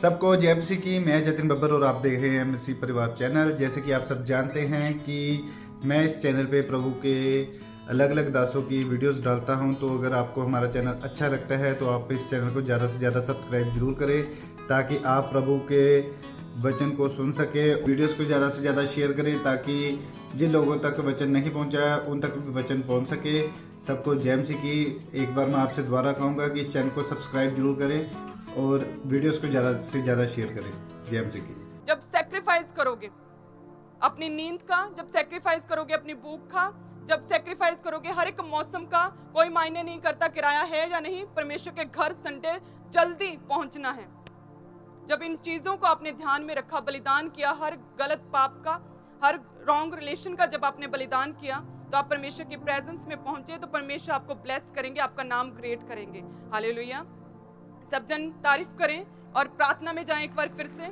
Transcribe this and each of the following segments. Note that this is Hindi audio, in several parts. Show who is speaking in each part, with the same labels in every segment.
Speaker 1: सबको जय मसीह की। मैं जतिन बब्बर और आप देख रहे हैं मसीह परिवार चैनल। जैसे कि आप सब जानते हैं कि मैं इस चैनल पे प्रभु के अलग अलग दासों की वीडियोस डालता हूं, तो अगर आपको हमारा चैनल अच्छा लगता है तो आप इस चैनल को ज़्यादा से ज़्यादा सब्सक्राइब जरूर करें, ताकि आप प्रभु के वचन को सुन सके। वीडियोस को ज़्यादा से ज़्यादा शेयर करें, ताकि जिन लोगों तक वचन नहीं पहुंचा उन तक भी वचन पहुंच सके। सबको जय मसीह की। एक बार मैं आपसे दोबारा कहूँगा कि इस चैनल को सब्सक्राइब जरूर करें और वीडियोस को ज़्यादा से ज़्यादा शेयर करें। जय मसीह की।
Speaker 2: जब सेक्रीफाइस करोगे अपनी नींद का, जब सेक्रीफाइस करोगे अपनी भूख का, जब सेक्रीफाइस करोगे हर एक मौसम का, कोई मायने नहीं करता किराया है या नहीं, परमेश्वर के घर संडे जल्दी पहुंचना है। जब इन चीजों को आपने ध्यान में रखा, बलिदान किया, हर गलत पाप का, हर रॉन्ग रिलेशन का जब आपने बलिदान किया, तो आप परमेश्वर की प्रेजेंस में पहुंचे, तो परमेश्वर आपको ब्लेस करेंगे, आपका नाम ग्रेट करेंगे। हालेलुया। सब जन तारीफ करें और प्रार्थना में जाएं एक बार फिर से,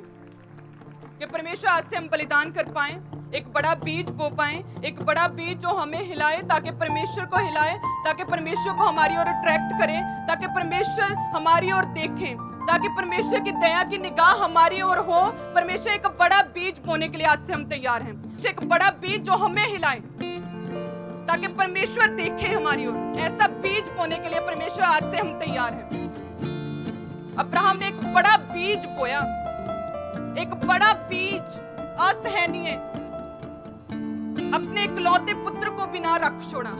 Speaker 2: कि परमेश्वर आज से हम बलिदान कर पाएं, एक बड़ा बीज बो पाएं, एक बड़ा बीज जो हमें हिलाए, ताकि परमेश्वर को हिलाए, ताकि परमेश्वर को हमारी ओर अट्रैक्ट करें, ताकि परमेश्वर हमारी ओर देखें, ताकि परमेश्वर की दया की निगाह हमारी ओर हो। परमेश्वर एक बड़ा बीज बोने के लिए आज से हम तैयार हैं, एक बड़ा बीज जो हमें हिलाए, ताकि परमेश्वर देखे हमारी ओर। ऐसा बीज बोने के लिए परमेश्वर आज से हम तैयार हैं। अब्राहम ने एक बड़ा बीज बोया, एक बड़ा बीज, असहनीय, अपने इकलौते पुत्र को बिना रख छोड़ा।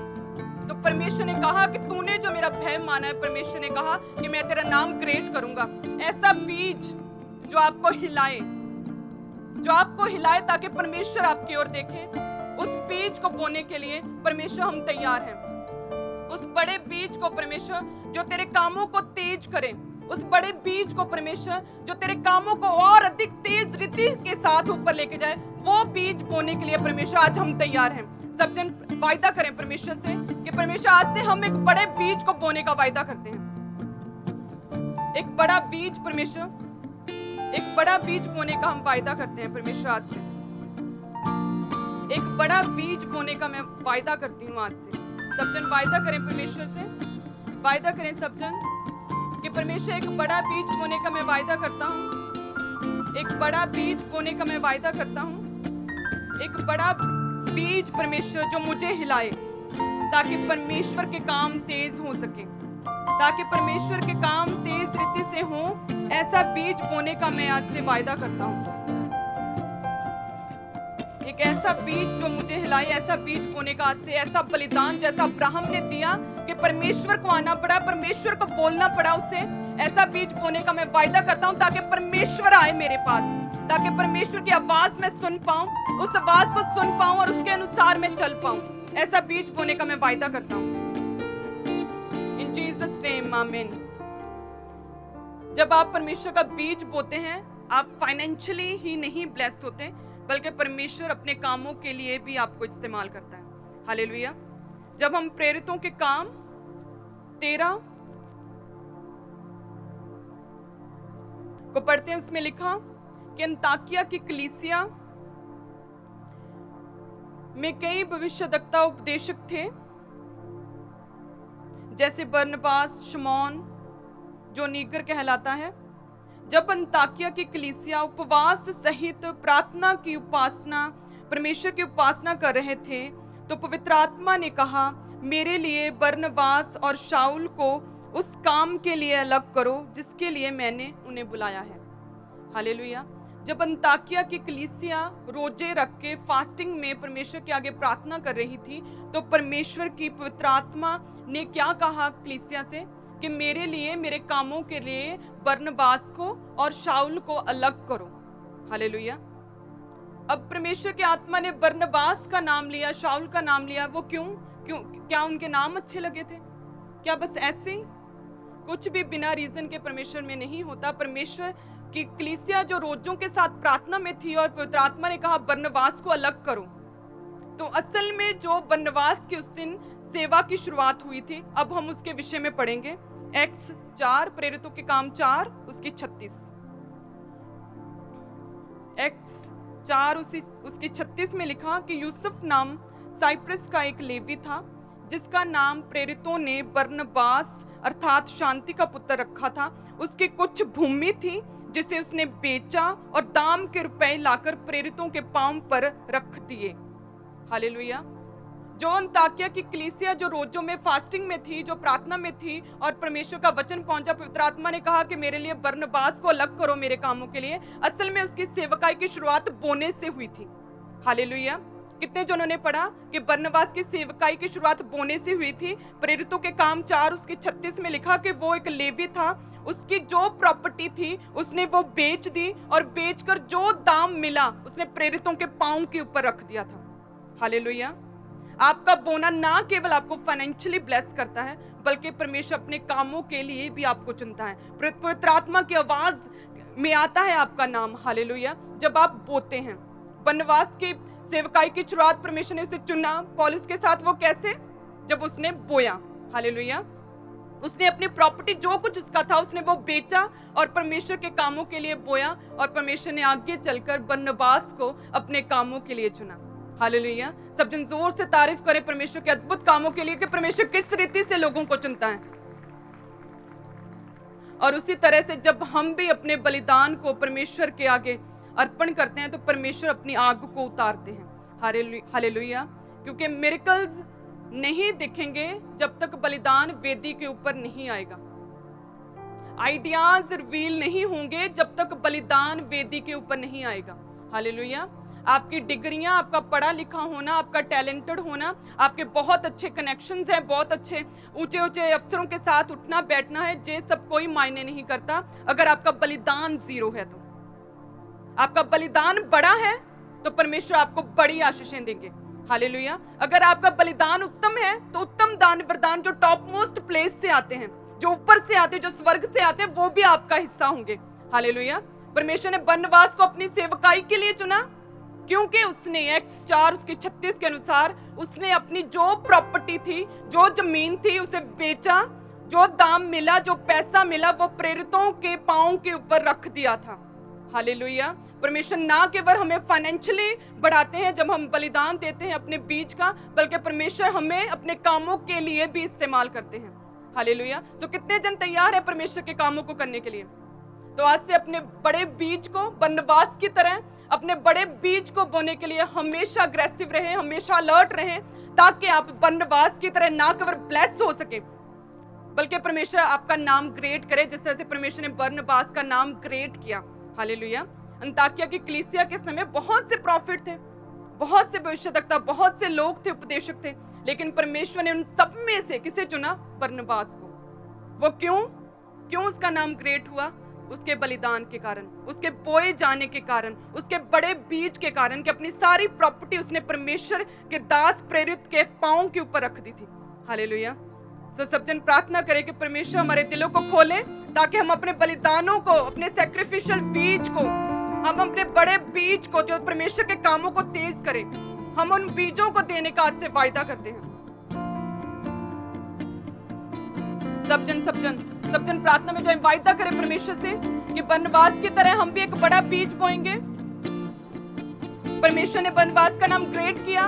Speaker 2: तो परमेश्वर ने कहा कि तूने जो मेरा भय माना है, परमेश्वर ने कहा कि मैं तेरा नाम ग्रेट करूंगा। ऐसा बीज जो आपको हिलाए, जो आपको हिलाए, ताकि परमेश्वर आपकी ओर देखे, उस बीज को बोने के लिए परमेश्वर हम तैयार हैं। उस बड़े बीज को परमेश्वर जो तेरे कामों को तेज करे, उस बड़े बीज को परमेश्वर जो तेरे कामों को और अधिक तेज रीति के साथ ऊपर लेके जाए, वो बीज बोने के लिए परमेश्वर आज हम तैयार हैं। सब जन वायदा करें परमेश्वर से कि परमेश्वर आज से हम एक बड़े बीज को बोने का वायदा करते हैं। एक बड़ा बीज परमेश्वर, एक बड़ा बीज बोने का हम वायदा करते हैं परमेश्वर आज से। एक बड़ा बीज बोने का मैं वायदा करती हूँ आज से। सब जन वायदा करें परमेश्वर से, वायदा करें सब जन कि परमेश्वर एक बड़ा बीज बोने का मैं वायदा करता हूँ। एक बड़ा बीज बोने का मैं वायदा करता हूँ। एक बड़ा बीज परमेश्वर जो मुझे हिलाए, ताकि परमेश्वर के काम तेज हो सके, ताकि परमेश्वर के काम तेज रीति से हो। ऐसा बीज बोने का मैं आज से वायदा करता हूँ। एक ऐसा बीज जो मुझे हिलाए, ऐसा बीज बोने का आज से, ऐसा बलिदान जैसा अब्राहम ने दिया कि परमेश्वर को आना पड़ा, परमेश्वर को बोलना पड़ा उससे, ऐसा बीज बोने का मैं वायदा करता हूं, ताकि परमेश्वर आए मेरे पास, ताकि परमेश्वर की आवाज मैं सुन पाऊं, उस आवाज को सुन पाऊं और उसके अनुसार मैं चल पाऊं। ऐसा बीज बोने का मैं वायदा करता हूं। इन जीसस नेम, आमीन। जब आप परमेश्वर का बीज बोते हैं, आप फाइनेंशियली ही नहीं ब्लेस होते, बल्कि परमेश्वर अपने कामों के लिए भी आपको इस्तेमाल करता है। हालेलुया। जब हम प्रेरितों के काम 13 को पढ़ते हैं, उसमें लिखा कि अंताकिया की कलीसिया में कई भविष्यद्वक्ता उपदेशक थे, जैसे बरनबास, शमौन जो नीगर कहलाता है। जब अंताकिया की कलीसिया उपवास सहित प्रार्थना की उपासना, परमेश्वर की उपासना कर रहे थे, तो पवित्र आत्मा ने कहा, मेरे लिए बरनबास और शाऊल को उस काम के लिए अलग करो जिसके लिए मैंने उन्हें बुलाया है। हालेलुया। जब अंताकिया की कलीसिया रोजे रख के फास्टिंग में परमेश्वर के आगे प्रार्थना कर रही थी, तो परमेश्वर की पवित्र आत्मा ने क्या कहा कलीसिया से कि मेरे लिए, मेरे कामों के लिए बरनबास को और शाऊल को अलग करो। हालेलुया। अब परमेश्वर की आत्मा ने बरनबास का नाम लिया, शाऊल का नाम लिया। वो क्यों? क्या उनके नाम अच्छे लगे थे? क्या बस ऐसे ही? कुछ भी बिना रीजन के परमेश्वर में नहीं होता। परमेश्वर की कलीसिया जो रोजों के साथ प्रार्थना में थी और पवित्र आत्मा ने कहा बरनबास को अलग करो, तो असल में जो बरनबास की उस दिन सेवा की शुरुआत हुई थी, अब हम उसके विषय में पढ़ेंगे। एक्ट्स 4, प्रेरितों के काम 4 उसकी 36। एक्ट्स 4 उसकी 36 में लिखा कि यूसुफ नाम साइप्रस का एक लेवी था, जिसका नाम प्रेरितों ने बरनबास अर्थात शांति का पुत्र रखा था। उसकी कुछ भूमि थी जिसे उसने बेचा और दाम के रुपए लाकर प्रेरितों के पांव पर रख दिए। हालेलुया। जो अंताकिया की कलीसिया जो रोजों में फास्टिंग में थी, जो प्रार्थना में थी और परमेश्वर का वचन पहुंचा, पवित्र आत्मा ने कहा कि मेरे लिए बरनबास को अलग करो मेरे कामों के लिए। असल में उसकी सेवकाई की शुरुआत बोने से हुई थी। हालेलुया। कितने जनों ने पढ़ा कि बरनबास की सेवकाई की शुरुआत बोने से हुई थी। प्रेरितों के काम 4 उसकी 36 में लिखा कि वो एक लेवी था, उसकी जो प्रॉपर्टी थी उसने वो बेच दी और बेचकर जो दाम मिला उसने प्रेरितों के पांव के ऊपर रख दिया था। हालेलुया। आपका बोना ना केवल आपको फाइनेंशियली ब्लेस करता है, बल्कि परमेश्वर अपने कामों के लिए भी आपको चुनता है। पवित्र आत्मा की आवाज में आता है आपका नाम। हालेलुया। जब आप बोते हैं, बरनबास की सेवकाई की शुरुआत परमेश्वर ने उसे चुना पौलुस के साथ। वो कैसे? जब उसने बोया। हालेलुया। उसने अपनी प्रॉपर्टी जो कुछ उसका था उसने वो बेचा और परमेश्वर के कामों के लिए बोया, और परमेश्वर ने आगे चलकर बरनबास को अपने कामों के लिए चुना। हालेलुया। सब जन जोर से तारीफ करें परमेश्वर के अद्भुत कामों के लिए कि परमेश्वर किस रीति से लोगों को चुनता है। और उसी तरह से जब हम भी अपने बलिदान को परमेश्वर के आगे अर्पण करते हैं तो परमेश्वर अपनी आग को उतारते हैं। हालेलुया। क्योंकि मिरेकल्स नहीं दिखेंगे जब तक बलिदान वेदी के ऊपर नहीं आएगा। आइडियाज रिवील नहीं होंगे जब तक बलिदान वेदी के ऊपर नहीं आएगा। हालेलुया। आपकी डिग्रियां, आपका पढ़ा लिखा होना, आपका टैलेंटेड होना, आपके बहुत अच्छे कनेक्शंस हैं, बहुत अच्छे ऊंचे ऊंचे अफसरों के साथ उठना बैठना है, ये सब कोई मायने नहीं करता अगर आपका बलिदान 0 है। तो आपका बलिदान बड़ा है तो परमेश्वर आपको बड़ी आशीषें देंगे। हालेलुया। अगर आपका बलिदान उत्तम है तो उत्तम दान वरदान जो टॉप मोस्ट प्लेस से आते हैं, जो ऊपर से आते हैं, जो स्वर्ग से आते हैं, वो भी आपका हिस्सा होंगे। हालेलुया। परमेश्वर ने बरनबास को अपनी सेवकाई के लिए चुना क्योंकि उसने एक्ट्स 4 उसके 36 के अनुसार उसने अपनी जो प्रॉपर्टी थी, जो जमीन थी, उसे बेचा, जो दाम मिला, जो पैसा मिला, वो प्रेरितों के पांव के ऊपर रख दिया था। हालेलुया। परमेश्वर ना केवल हमें फाइनेंशियली बढ़ाते हैं जब हम बलिदान देते हैं अपने बीज का, बल्कि परमेश्वर हमें अपने कामों के लिए भी इस्तेमाल करते हैं। हालेलुया। तो कितने जन तैयार है परमेश्वर के कामों को करने के लिए? तो आज से अपने बड़े बीज को बरनबास की तरह अपने बड़े बीज को बोने के लिए हमेशा अग्रेसिव रहें, हमेशा अलर्ट रहें, ताकि आप बरनबास की तरह ना केवल ब्लेस हो सके बल्कि परमेश्वर आपका नाम ग्रेट करे, जिस तरह से परमेश्वर ने बरनबास का नाम ग्रेट किया। हालेलुया। अंताकिया की कलीसिया के समय बहुत से प्रॉफिट थे, बहुत से भविष्यवक्ता, बहुत से लोग थे, उपदेशक थे, लेकिन परमेश्वर ने उन सब में से किसे चुना? बरनबास को। वो क्यों उसका नाम ग्रेट हुआ? उसके बलिदान के कारण, उसके बोए जाने के कारण, उसके बड़े बीज के कारण कि अपनी सारी प्रॉपर्टी उसने परमेश्वर के दास प्रेरित के पांव के ऊपर रख दी थी। हालेलुया। सो सब जन प्रार्थना करें कि परमेश्वर हमारे दिलों को खोले ताकि हम अपने बलिदानों को, अपने सैक्रिफिशियल बीज को, हम अपने बड़े बीज को जो परमेश्वर के कामों को तेज करें, हम उन बीजों को देने का आज से वायदा करते हैं। सब जन प्रार्थना में जाए, वायदा करें परमेश्वर से कि बरनबास की तरह हम भी एक बड़ा बीज बोएंगे। परमेश्वर ने बरनबास का नाम ग्रेट किया,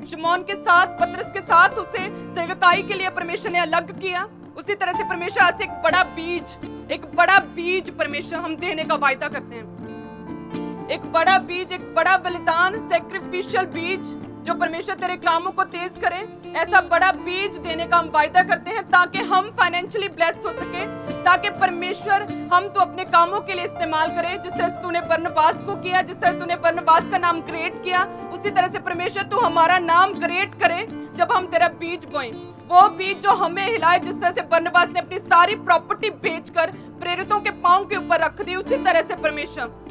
Speaker 2: शमौन के साथ, पतरस के साथ उसे सेवकाई के लिए परमेश्वर ने अलग किया। उसी तरह से परमेश्वर आज से एक बड़ा बीज परमेश्वर हम देने का वायदा करते हैं। एक बड़ा बीज, एक बड़ा बलिदान, सैक्रिफिशियल बीज जो परमेश्वर तेरे कामों को तेज करे, ऐसा बड़ा बीज देने का हम वायदा करते हैं ताकि हम फाइनेंशियली ब्लेस हो सके, ताकि परमेश्वर हम तो अपने कामों के लिए इस्तेमाल करे। जिस तरह से तूने बरनबास को किया, जिस तरह से तूने बरनबास का नाम ग्रेट किया, उसी तरह से परमेश्वर तू हमारा नाम ग्रेट करे जब हम तेरा बीज बोएं। वो बीज जो हमें हिलाए, जिस तरह से बरनबास ने अपनी सारी प्रॉपर्टी बेचकर प्रेरितों के पांव के ऊपर रख दी, उसी तरह से परमेश्वर,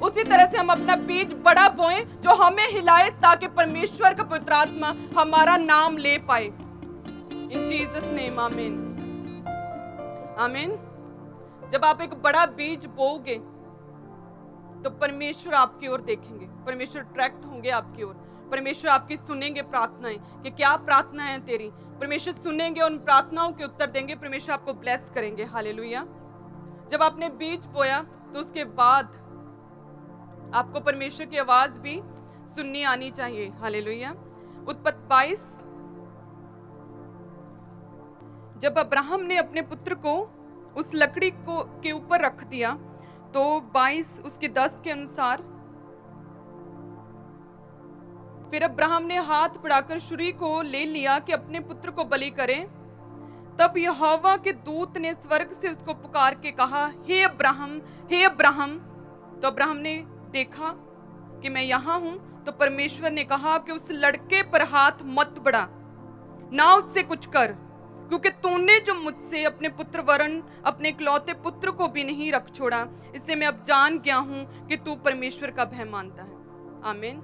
Speaker 2: उसी तरह से हम अपना बीज बड़ा बोएं जो हमें हिलाए ताकि परमेश्वर का पवित्र आत्मा हमारा नाम ले पाए। इन जीसस नेम, आमीन आमीन। जब आप एक बड़ा बीज बोओगे तो परमेश्वर आपकी ओर देखेंगे, परमेश्वर अट्रैक्ट होंगे आपकी ओर, परमेश्वर आपकी सुनेंगे प्रार्थनाएं कि क्या प्रार्थना है तेरी। परमेश्वर सुनेंगे, उन प्रार्थनाओं के उत्तर देंगे, परमेश्वर आपको ब्लेस करेंगे। हालेलुया। जब आपने बीज बोया तो उसके बाद आपको परमेश्वर की आवाज भी सुननी आनी चाहिए। हालेलुया। उत्पत्ति 22, जब अब्राहम ने अपने पुत्र को उस लकड़ी को के ऊपर रख दिया तो 22 उसके 10 के अनुसार, फिर अब्राहम ने हाथ बढ़ाकर छुरी को ले लिया कि अपने पुत्र को बलि करें। तब यहोवा के दूत ने स्वर्ग से उसको पुकार के कहा, हे अब्राहम, हे अब्राहम। तो अब्राहम ने देखा कि मैं यहाँ हूं। तो परमेश्वर ने कहा कि उस लड़के पर हाथ मत बढ़ा, ना उससे कुछ कर, क्योंकि तूने जो मुझसे अपने पुत्र वरन अपने इकलौते पुत्र को भी नहीं रख छोड़ा, इससे मैं अब जान गया हूं कि तू परमेश्वर का भय मानता है। आमीन।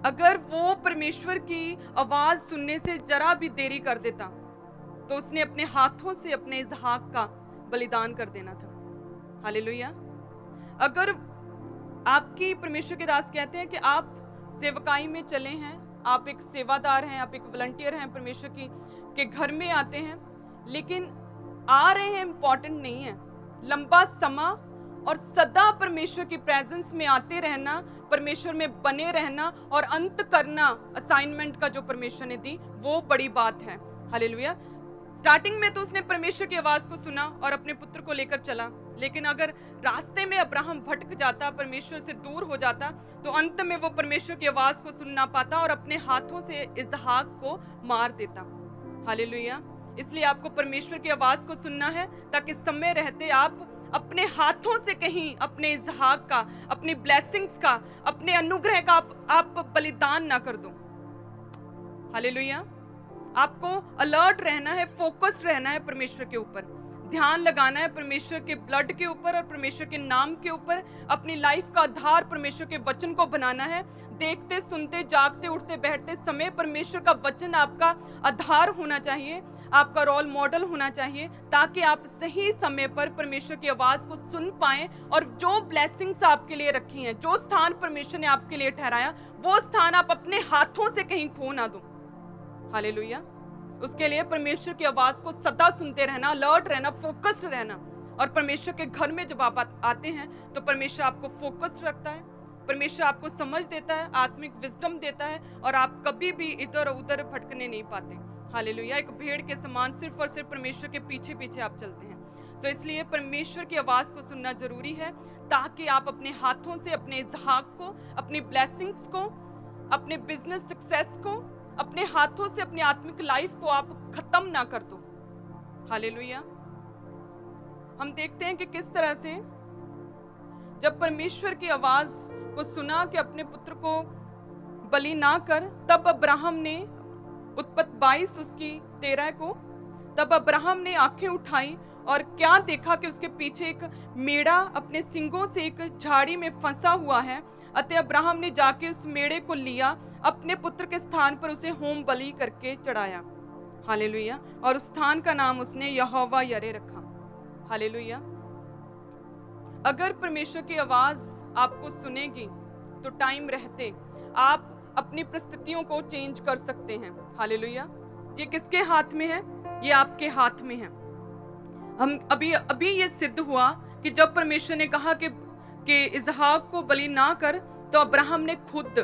Speaker 2: अगर वो परमेश्वर की आवाज सुनने से जरा भी देरी कर देता तो उसने अपने हाथों से अपने इसहाक का बलिदान कर देना था। हालेलुया। अगर आपकी परमेश्वर के दास कहते हैं कि आप सेवकाई में चले हैं, आप एक सेवादार हैं, आप एक वॉलंटियर हैं, परमेश्वर के घर में आते हैं, लेकिन आ रहे हैं इंपॉर्टेंट नहीं है, लंबा समय और सदा परमेश्वर की प्रेजेंस में आते रहना, परमेश्वर में बने रहना और अंत करना असाइनमेंट का जो परमेश्वर ने दी, वो बड़ी बात है। हालेलुया। स्टार्टिंग में तो उसने परमेश्वर की आवाज को सुना और अपने पुत्र को लेकर चला, लेकिन अगर रास्ते में अब्राहम भटक जाता, परमेश्वर से दूर हो जाता, तो अंत में वो परमेश्वर की आवाज को सुन ना पाता और अपने हाथों से इसहाक को मार देता। हालेलुया। इसलिए आपको परमेश्वर की आवाज को सुनना है ताकि समय रहते आप अपने हाथों से कहीं अपने इसहाक का, अपनी ब्लेसिंग्स का, अपने अनुग्रह का आप बलिदान ना कर दो। हालेलुया। आपको अलर्ट रहना है, फोकस्ड रहना है परमेश्वर के ऊपर, ध्यान लगाना है परमेश्वर के ब्लड के ऊपर और परमेश्वर के नाम के ऊपर। अपनी लाइफ का आधार परमेश्वर के वचन को बनाना है। देखते, सुनते, जागते, उठते, बैठते समय परमेश्वर का वचन आपका आधार होना चाहिए, आपका रोल मॉडल होना चाहिए, ताकि आप सही समय पर परमेश्वर की आवाज को सुन पाएं और जो ब्लेसिंग्स आपके लिए रखी हैं, जो स्थान परमेश्वर ने आपके लिए ठहराया, वो स्थान आप अपने हाथों से कहीं खो ना दो। हालेलुया। उसके लिए परमेश्वर की आवाज को सदा सुनते रहना, अलर्ट रहना, फोकस्ड रहना। और परमेश्वर के घर में जब आप आते हैं तो परमेश्वर आपको फोकस्ड रखता है, परमेश्वर आपको समझ देता है, आत्मिक विजडम देता है और आप कभी भी इधर उधर भटकने नहीं पाते। हालेलुया। एक भेड़ के समान सिर्फ और सिर्फ परमेश्वर के पीछे पीछे आप चलते हैं। तो इसलिए परमेश्वर की आवाज को सुनना जरूरी है ताकि आप अपने हाथों से अपने इसहाक को, अपनी ब्लेसिंग्स को, अपने बिजनेस सक्सेस को, अपने हाथों से अपनी आत्मिक लाइफ को आप खत्म ना कर दो। हालेलुया। हम देखते हैं कि किस तरह से जब परमेश्वर की आवाज को सुना कि अपने पुत्र को बलि ना कर, तब अब्राहम ने, उत्पत्ति 22 उसकी 13 को, तब अब्राहम ने आंखें उठाई और क्या देखा कि उसके पीछे एक मेढ़ा अपने सींगों से एक झाड़ी में फंसा हुआ है। अतः अब्राहम ने जाके उस मेढ़े को लिया, अपने पुत्र के स्थान पर उसे होम बलि करके चढ़ाया। हालेलुया। और उस स्थान का नाम उसने यहोवा यरे रखा। हालेलुया। अगर परमेश्वर की आवाज आपको सुनेगी तो टाइम रहते आप अपनी परिस्थितियों को चेंज कर सकते हैं। हालेलुया। ये किसके हाथ में है? ये आपके हाथ में है। हम अभी ये सिद्ध हुआ कि जब परमेश्वर ने कहा कि इसहाक को बलि ना कर, तो अब्राहम ने खुद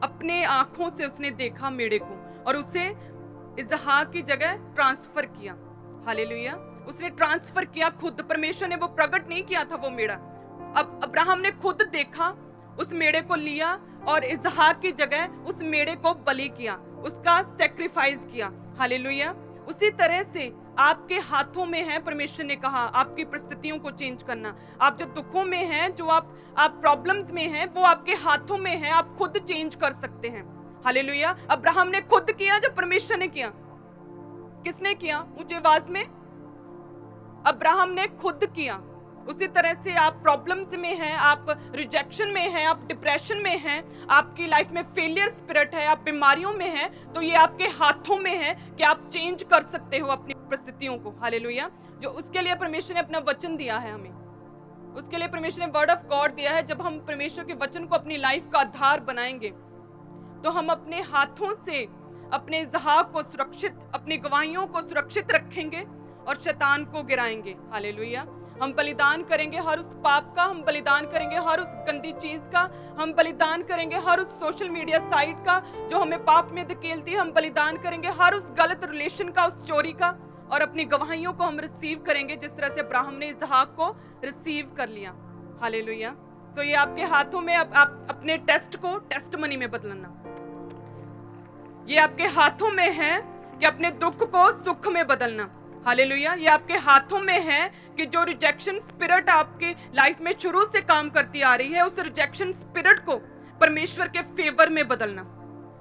Speaker 2: अपने आंखों से उसने देखा मेढ़े को और उसे इसहाक की जगह ट्रांसफर किया। हालेलुया। उसने ट्रांसफर किया खुद, परमेश्वर ने वो प्रकट नहीं किया था वो मेढ़ा। अब अब्राहम ने खुद देखा, उस मेढ़े को लिया और इसहाक की जगह उस मेढ़े को बलि किया, उसका सैक्रिफाइस किया। हालेलुया। उसी तरह से आपके हाथों में है, परमेश्वर ने कहा, आपकी परिस्थितियों को चेंज करना। आप जो दुखों में हैं, जो आप प्रॉब्लम्स में हैं, वो आपके हाथों में है, आप खुद चेंज कर सकते हैं। हालेलुया। अब्राहम ने खुद किया जब परमेश्वर ने किया। किसने किया? ऊंची आवाज में अब्राहम ने खुद किया। उसी तरह से आप प्रॉब्लम्स में हैं, आप रिजेक्शन में हैं, आप डिप्रेशन में हैं, आपकी लाइफ में फेलियर स्पिरिट है, आप बीमारियों में हैं, तो ये आपके हाथों में है कि आप चेंज कर सकते हो अपनी परिस्थितियों को। हालेलुया। जो उसके लिए परमेश्वर ने अपना वचन दिया है हमें, उसके लिए परमेश्वर ने वर्ड ऑफ गॉड दिया है। जब हम परमेश्वर के वचन को अपनी लाइफ का आधार बनाएंगे तो हम अपने हाथों से अपने इसहाक को सुरक्षित, अपनी गवाहियों को सुरक्षित रखेंगे और शैतान को गिराएंगे। हालेलुया। हम बलिदान करेंगे हर उस पाप का, हम बलिदान करेंगे हर उस गंदी चीज का, हम बलिदान करेंगे हर उस सोशल मीडिया साइट का जो हमें पाप में धकेलती है, हम बलिदान करेंगे हर उस गलत रिलेशन का, उस चोरी का। और अपनी गवाहियों को हम रिसीव करेंगे जिस तरह से अब्राहम ने इसहाक को रिसीव कर लिया। हालेलुया। तो ये आपके हाथों में, आप अपने टेस्ट को टेस्टमनी में बदलना। ये आपके हाथों में है कि अपने दुख को सुख में बदलना। हालेलुया। ये आपके हाथों में है कि जो रिजेक्शन स्पिरिट आपके लाइफ में शुरू से काम करती आ रही है, उस रिजेक्शन स्पिरिट को परमेश्वर के फेवर में बदलना।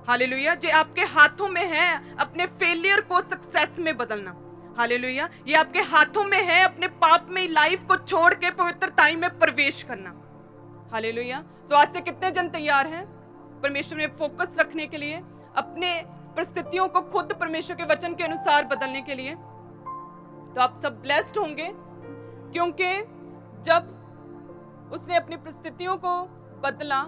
Speaker 2: हालेलुया। जो आपके हाथों में है अपने फेलियर को सक्सेस में बदलना। हालेलुया। ये आपके हाथों में है अपने पाप में लाइफ को छोड़ के पवित्रताई में प्रवेश करना। हालेलुया। तो आज से कितने जन तैयार हैं परमेश्वर में फोकस रखने के लिए, अपने परिस्थितियों को खुद परमेश्वर के वचन के अनुसार बदलने के लिए? तो आप सब ब्लेस्ड होंगे, क्योंकि जब उसने अपनी परिस्थितियों को बदला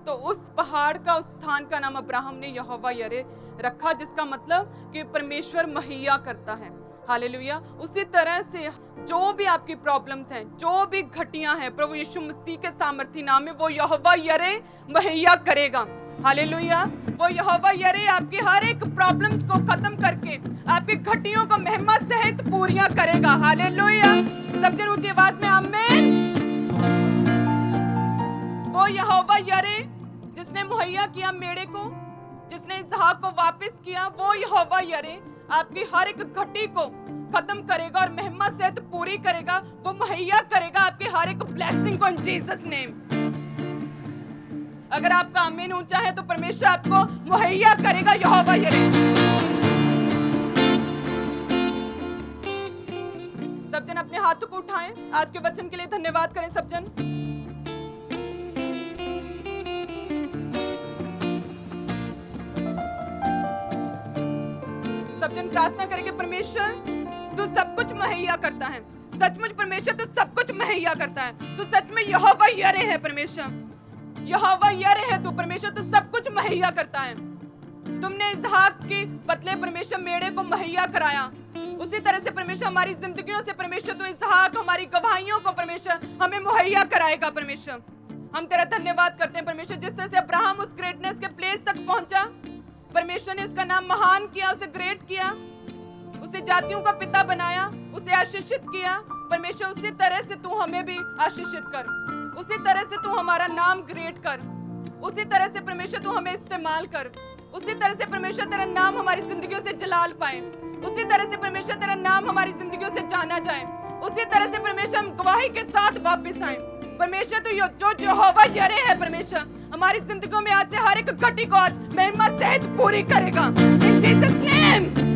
Speaker 2: तो उस पहाड़ का, उस स्थान का नाम अब्राहम ने यहोवा यरे रखा, जिसका मतलब कि परमेश्वर मुहैया करता है। हालेलुया। उसी तरह से जो भी आपकी प्रॉब्लम्स हैं, जो भी घटियां हैं, प्रभु यीशु मसीह के सामर्थी नाम में वो यहोवा यरे मुहैया करेगा। हालेलुया। वो यहोवा यरे आपकी हर एक प्रॉब्लम्स को खत्म करके आपकी घटियों को महिमा सहित पूरियां करेगा। हालेलुया। सब जन ऊंची आवाज में आमीन। वो यहोवा यरे जिसने मुहैया किया मेढ़े को, जिसने इसहाक को वापस किया, वो यहोवा यरे आपकी हर एक घटी को खत्म करेगा और महिमा सहित पूरी करेगा। वो मुहैया करेगा आपकी हर एक ब्लेसिंग को इन जीसस नेम। अगर आपका आमीन ऊंचा है तो परमेश्वर आपको मुहैया करेगा यहोवा यरे। सब जन अपने हाथों को उठाएं, आज के वचन के लिए धन्यवाद करें सब जन। सब जन प्रार्थना करेंगे, परमेश्वर तू सब कुछ मुहैया करता है। सचमुच परमेश्वर तू सब कुछ मुहैया करता है। तू सच में यहोवा यरे है परमेश्वर, यहोवा यरे है तू परमेश्वर, तू सब कुछ मुहैया करता है। तुमने इसहाक के बदले परमेश्वर मेढ़े को मुहैया कराया, उसी तरह से परमेश्वर हमारी जिंदगियों से परमेश्वर तो इसहाक, हमारी गवाहियों को परमेश्वर हमें मुहैया कराएगा। परमेश्वर हम तेरा धन्यवाद करते हैं परमेश्वर, जिस तरह से अब्राहम उस ग्रेटनेस के प्लेस तक पहुंचा, परमेश्वर ने उसका नाम महान किया, उसे ग्रेट किया, उसे जातियों का पिता बनाया, उसे आशीषित किया। परमेश्वर उसी तरह से तू हमें भी आशीषित कर, उसी तरह से तू हमारा नाम ग्रेट कर, उसी तरह से परमेश्वर तू हमें इस्तेमाल कर, उसी तरह से परमेश्वर तेरा नाम हमारी जिंदगियों से जलाल पाए, उसी तरह से परमेश्वर तेरा नाम हमारी जिंदगियों से जाना जाए, उसी तरह से परमेश्वर हम गवाही के साथ वापस आए। परमेश्वर तू जो यहोवा यरे है परमेश्वर हमारी जिंदगियों में आज से हर एक घटी को आज महिमा सहित पूरी करेगा इन जीसस नेम।